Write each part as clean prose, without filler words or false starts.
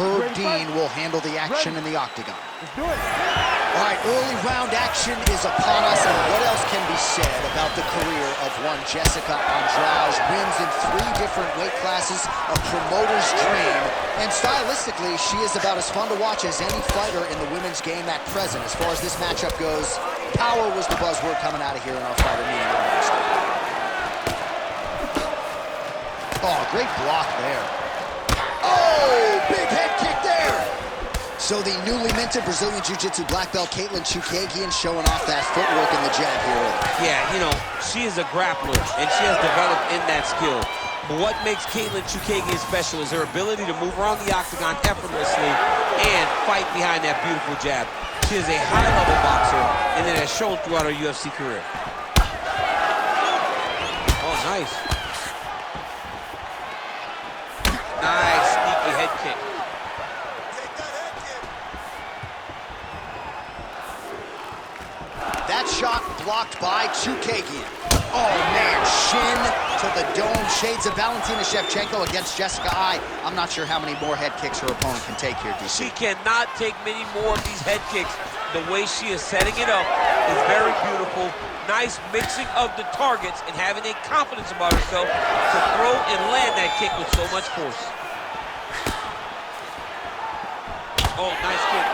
Herb Dean will handle the action in the octagon. Let's do it. All right, early round action is upon us, and what else can be said about the career of one Jéssica Andrade? Wins in 3 different weight classes, a promoter's dream, and stylistically, she is about as fun to watch as any fighter in the women's game at present. As far as this matchup goes, power was the buzzword coming out of here in our fighter meeting on Wednesday. Oh, great block there. Oh, big head kick there. So the newly minted Brazilian Jiu-Jitsu black belt Katlyn Cerminara showing off that footwork in the jab here. Yeah, you know, she is a grappler, and she has developed in that skill. But what makes Katlyn Cerminara special is her ability to move around the octagon effortlessly and fight behind that beautiful jab. She is a high-level boxer, and it has shown throughout her UFC career. Oh, nice. Nice, sneaky head kick. That shot blocked by Cerminara. Oh, man, shin to the dome. Shades of Valentina Shevchenko against Jéssica. I'm not sure how many more head kicks her opponent can take here, DC. She cannot take many more of these head kicks. The way she is setting it up is very beautiful. Nice mixing of the targets and having a confidence about herself to throw and land that kick with so much force. Oh, nice kick.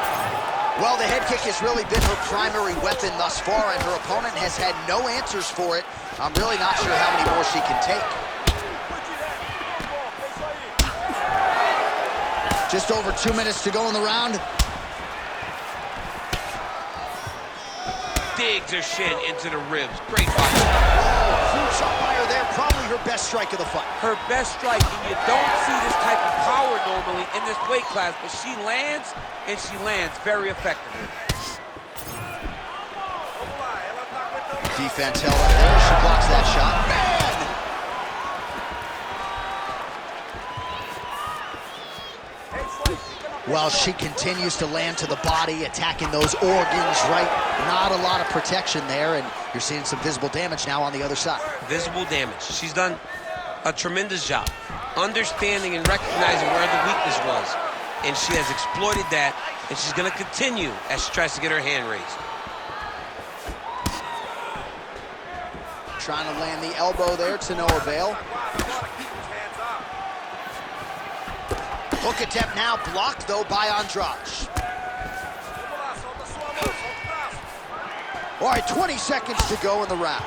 Well, the head kick has really been her primary weapon thus far, and her opponent has had no answers for it. I'm really not sure how many more she can take. Just over 2 minutes to go in the round. Digs her shin into the ribs. Great fight. Huge shot by her there, probably her best strike of the fight. Her best strike, and you don't see this type of power normally in this weight class, but she lands, and she lands very effectively. Defense held up there, she blocks that shot. Man! Well, she continues to land to the body, attacking those organs, right? Not a lot of protection there, and you're seeing some visible damage now on the other side. Visible damage. She's done a tremendous job understanding and recognizing where the weakness was, and she has exploited that, and she's going to continue as she tries to get her hand raised. Trying to land the elbow there to no avail. Hook attempt now blocked, though, by Andrade. All right, 20 seconds to go in the round.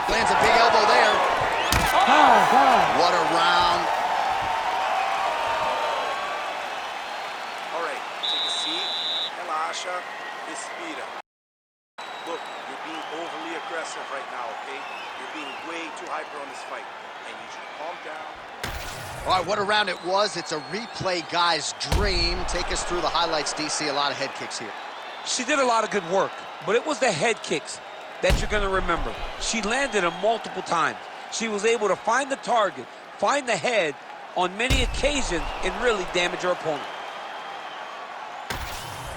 Lands a big elbow there. What a round. All right, take a seat. Relaxa. Respira. Look, you're being overly aggressive right now, okay? You're being way too hyper on this fight. I need you to calm down. All right, what a round it was. It's a replay guy's dream. Take us through the highlights, DC. A lot of head kicks here. She did a lot of good work, but it was the head kicks that you're going to remember. She landed them multiple times. She was able to find the target, find the head on many occasions, and really damage her opponent.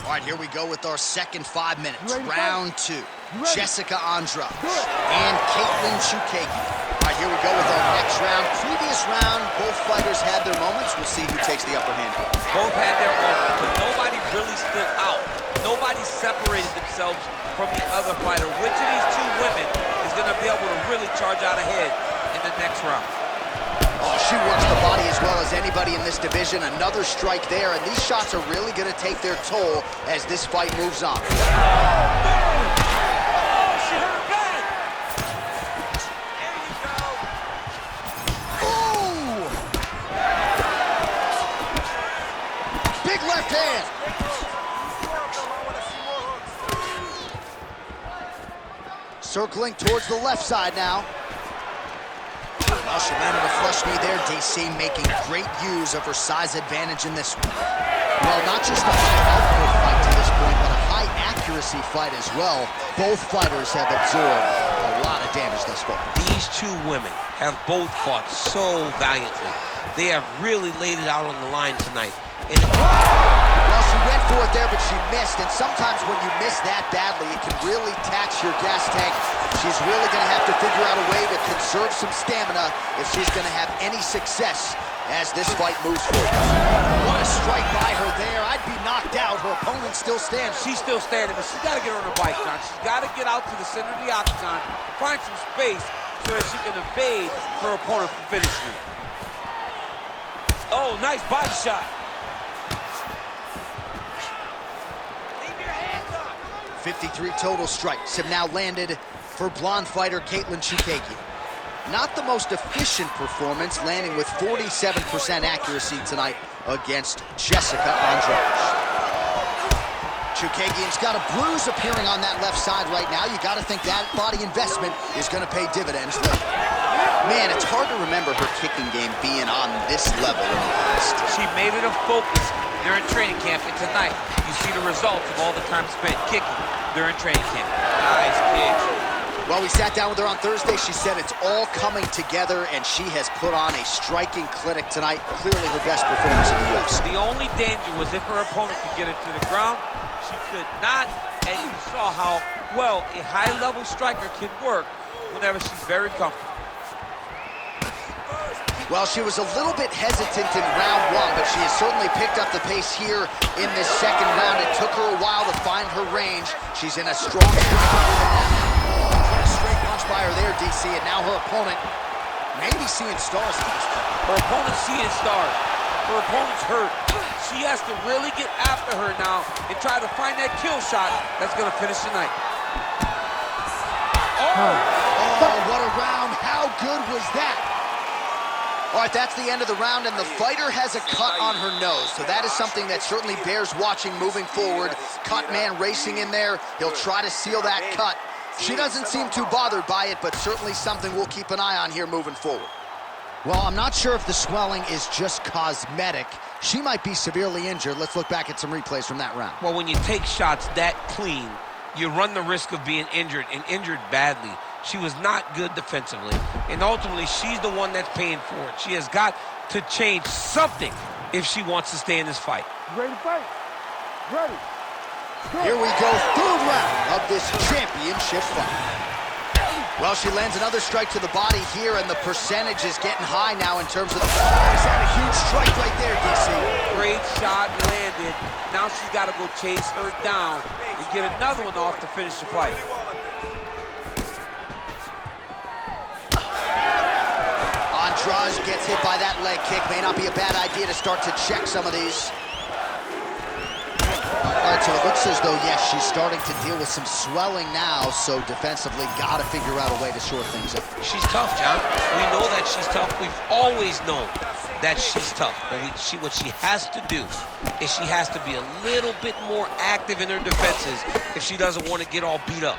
All right, here we go with our second 5 minutes. Round 2. Jéssica Andrade and Katlyn Cerminara. All right, here we go with our next round. Previous round, both fighters had their moments. We'll see who takes the upper hand here. Both had their moments, but nobody really stood out. Nobody separated themselves from the other fighter. Which of these two women is going to be able to really charge out ahead in the next round? Oh, she works the body as well as anybody in this division. Another strike there, and these shots are really going to take their toll as this fight moves on. She hurt her bad. There you go. Ooh! Big left hand. Circling towards the left side now. Well, she landed a flush knee there. DC making great use of her size advantage in this one. Well, not just a high output fight to this point, but a high accuracy fight as well. Both fighters have absorbed a lot of damage thus far. These two women have both fought so valiantly. They have really laid it out on the line tonight. And well, she went for it there, but she missed. And sometimes when you miss that badly, it can really tax your gas tank. She's really going to have to figure out a way to conserve some stamina if she's going to have any success as this fight moves forward. What a strike by her there. I'd be knocked out. Her opponent still stands. She's still standing, but she's got to get on her bike, John. She's got to get out to the center of the octagon, find some space so that she can evade her opponent from finishing. Oh, nice body shot. 53 total strikes have now landed for blonde fighter Katlyn Cerminara. Not the most efficient performance, landing with 47% accuracy tonight against Jéssica Andrade. Cermina's got a bruise appearing on that left side right now. You got to think that body investment is going to pay dividends later. Man, it's hard to remember her kicking game being on this level in the past. She made it a focus during training camp, and tonight you see the results of all the time spent kicking during training camp. Nice kick. Well, we sat down with her on Thursday. She said it's all coming together, and she has put on a striking clinic tonight. Clearly her best performance in the UFC. The only danger was if her opponent could get her to the ground. She could not, and you saw how well a high-level striker can work whenever she's very comfortable. Well, she was a little bit hesitant in round one, but she has certainly picked up the pace here in this second round. It took her a while to find her range. She's in a strong straight punch by her there, DC, and now her opponent may be seeing stars at this point. Her opponent's seeing stars. Her opponent's hurt. She has to really get after her now and try to find that kill shot that's going to finish tonight. Oh, what a round. How good was that? All right, that's the end of the round, and the fighter has a cut on her nose, so that is something that certainly bears watching moving forward. Cut man racing in there. He'll try to seal that cut. She doesn't seem too bothered by it, but certainly something we'll keep an eye on here moving forward. Well, I'm not sure if the swelling is just cosmetic. She might be severely injured. Let's look back at some replays from that round. Well, when you take shots that clean, you run the risk of being injured, and injured badly. She was not good defensively, and ultimately she's the one that's paying for it. She has got to change something if she wants to stay in this fight. Ready to fight? Ready. Here we go, third round of this championship fight. Well, she lands another strike to the body here, and the percentage is getting high now in terms of the... Is that a huge strike right there, DC? Great shot landed. Now she's got to go chase her down and get another one off to finish the fight. Andrade gets hit by that leg kick. May not be a bad idea to start to check some of these. All right, so it looks as though, yes, she's starting to deal with some swelling now, so defensively got to figure out a way to shore things up. She's tough, John. We know that she's tough. We've always known that she's tough. But what she has to do is she has to be a little bit more active in her defenses if she doesn't want to get all beat up.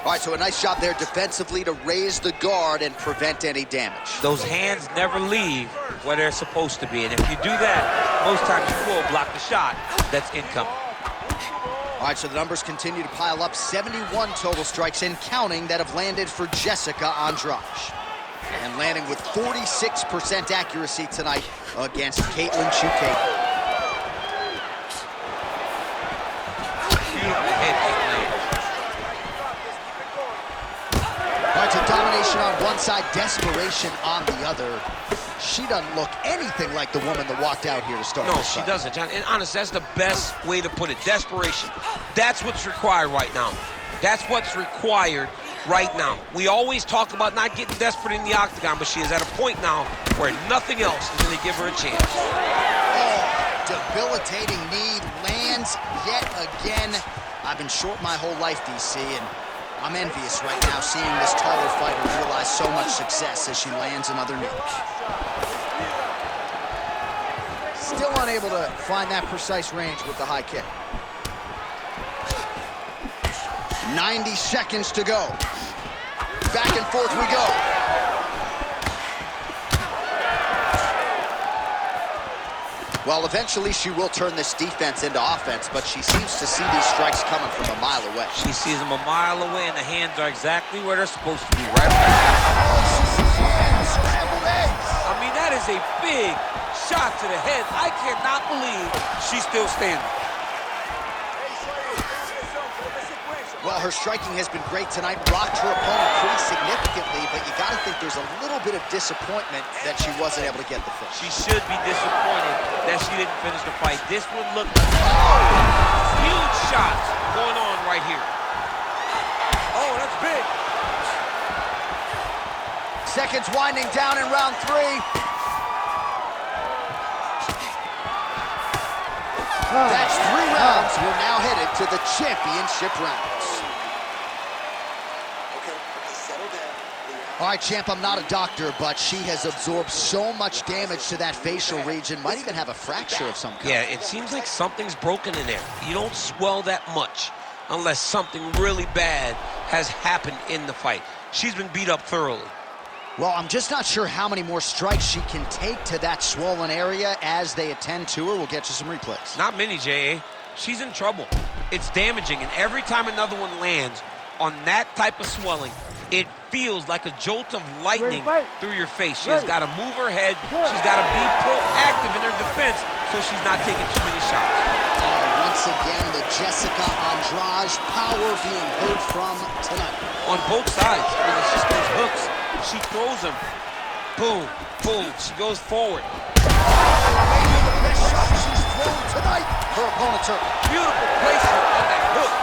All right, so a nice job there defensively to raise the guard and prevent any damage. Those hands never leave where they're supposed to be, and if you do that, most times you will block the shot that's incoming. All right, so the numbers continue to pile up. 71 total strikes and counting that have landed for Jéssica Andrade. And landing with 46% accuracy tonight against Katlyn Cerminara. Beautiful head kick land. All right, so domination on one side, desperation on the other. She doesn't look anything like the woman that walked out here to start this fight. No, she doesn't, John. And honestly, that's the best way to put it. Desperation. That's what's required right now. That's what's required right now. We always talk about not getting desperate in the octagon, but she is at a point now where nothing else is going to give her a chance. Oh, debilitating knee lands yet again. I've been short my whole life, DC, and I'm envious right now seeing this taller fighter realize so much success as she lands another knee. Still unable to find that precise range with the high kick. 90 seconds to go. Back and forth we go. Well, eventually she will turn this defense into offense, but she seems to see these strikes coming from a mile away. She sees them a mile away, and the hands are exactly where they're supposed to be, right? Oh, she sees hands, scrambled eggs. I mean, that is is a big shot to the head. I cannot believe she's still standing. Well, her striking has been great tonight, rocked her opponent pretty significantly, but you gotta think there's a little bit of disappointment that she wasn't able to get the finish. She should be disappointed that she didn't finish the fight. This one looked huge shots going on right here. Oh, that's big. Seconds winding down in round 3. That's 3 rounds. We're now headed to the championship rounds. All right, champ, I'm not a doctor, but she has absorbed so much damage to that facial region. Might even have a fracture of some kind. Yeah, it seems like something's broken in there. You don't swell that much unless something really bad has happened in the fight. She's been beat up thoroughly. Well, I'm just not sure how many more strikes she can take to that swollen area as they attend to her. We'll get you some replays. Not many, J.A. She's in trouble. It's damaging, and every time another one lands on that type of swelling, it feels like a jolt of lightning through your face. She has got to move her head. She's got to be proactive in her defense so she's not taking too many shots. Once again, the Jéssica Andrade power being heard from tonight. On both sides, when it's just those hooks, she throws them. Boom, boom, she goes forward. Maybe the best shot she's thrown tonight. Her opponent's hurt. Beautiful placement on that hook.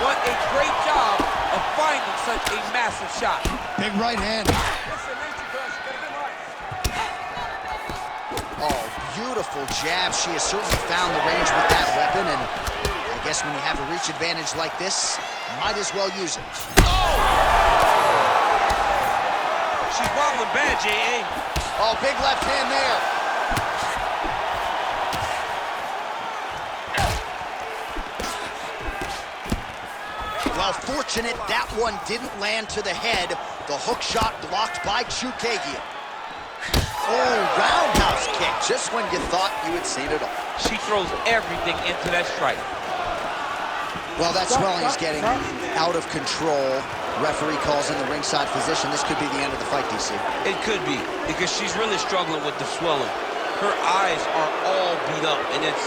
What a great job of finding such a massive shot. Big right hand. Oh, beautiful jab. She has certainly found the range with that weapon, and I guess when you have a reach advantage like this, might as well use it. Oh! She's wobbling bad, J.A. Oh, big left hand there. Well, fortunate that one didn't land to the head. The hook shot blocked by Chookagian. Oh, roundhouse kick, just when you thought you had seen it all. She throws everything into that strike. Well, that swelling is getting out of control. Referee calls in the ringside physician. This could be the end of the fight, DC. It could be, because she's really struggling with the swelling. Her eyes are all beat up, and it's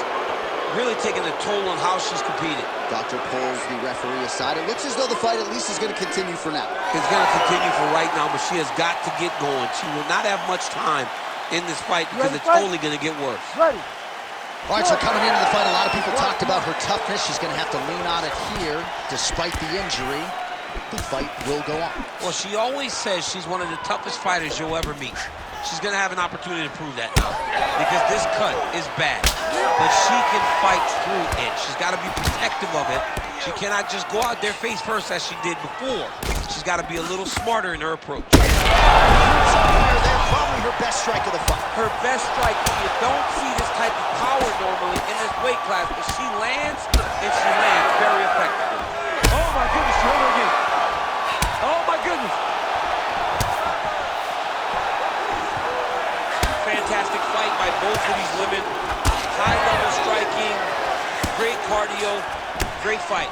really taking a toll on how she's competed. Doctor pulls the referee aside. It looks as though the fight at least is going to continue for now. It's going to continue for right now, but she has got to get going. She will not have much time in this fight because it's only going to get worse. Ready. All right, so coming into the fight, a lot of people talked about her toughness. She's going to have to lean on it here, despite the injury. The fight will go on. Well, she always says she's one of the toughest fighters you'll ever meet. She's going to have an opportunity to prove that now, because this cut is bad, but she can fight through it. She's got to be protective of it. She cannot just go out there face first as she did before. She's got to be a little smarter in her approach. They're probably her best strike of the fight. Her best strike, you don't see this type of power normally in this weight class, but she lands, and she lands very effectively. Oh my goodness, she hurt her again. Oh my goodness. Fantastic fight by both of these women. High-level striking, great cardio, great fight.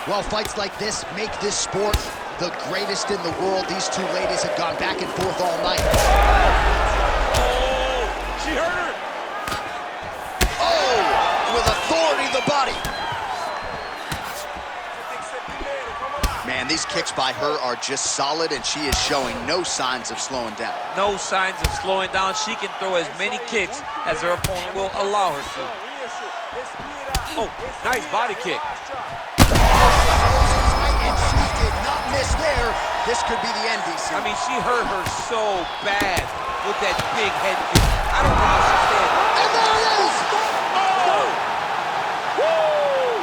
Well, fights like this make this sport the greatest in the world. These two ladies have gone back and forth all night. Oh, she hurt her. Oh, with authority the body. Man, these kicks by her are just solid, and she is showing no signs of slowing down. No signs of slowing down. She can throw as many kicks as her opponent will allow her to. Oh, nice body kick. And she did not miss there. This could be the end, DC. I mean, she hurt her so bad with that big head kick. I don't know how she stands. And there it is! Oh! Woo!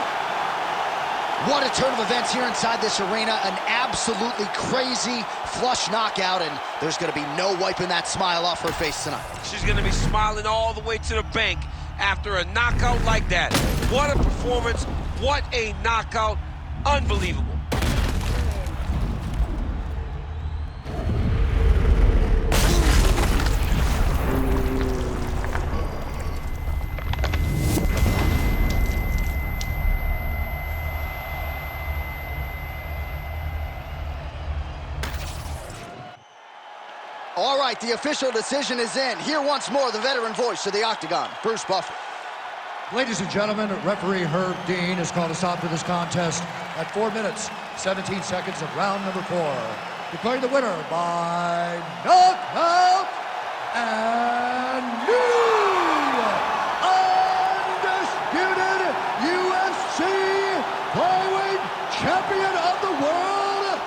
What a turn of events here inside this arena. An absolutely crazy flush knockout, and there's going to be no wiping that smile off her face tonight. She's going to be smiling all the way to the bank after a knockout like that. What a performance. What a knockout. Unbelievable. All right, the official decision is in. Here once more, the veteran voice of the Octagon, Bruce Buffer. Ladies and gentlemen, referee Herb Dean has called a stop to this contest at 4 minutes, 17 seconds of round number 4. Declaring the winner by knockout and new undisputed UFC flyweight champion of the world,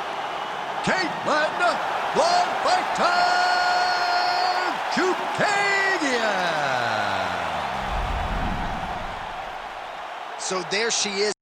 Katlyn Cerminara. So there she is.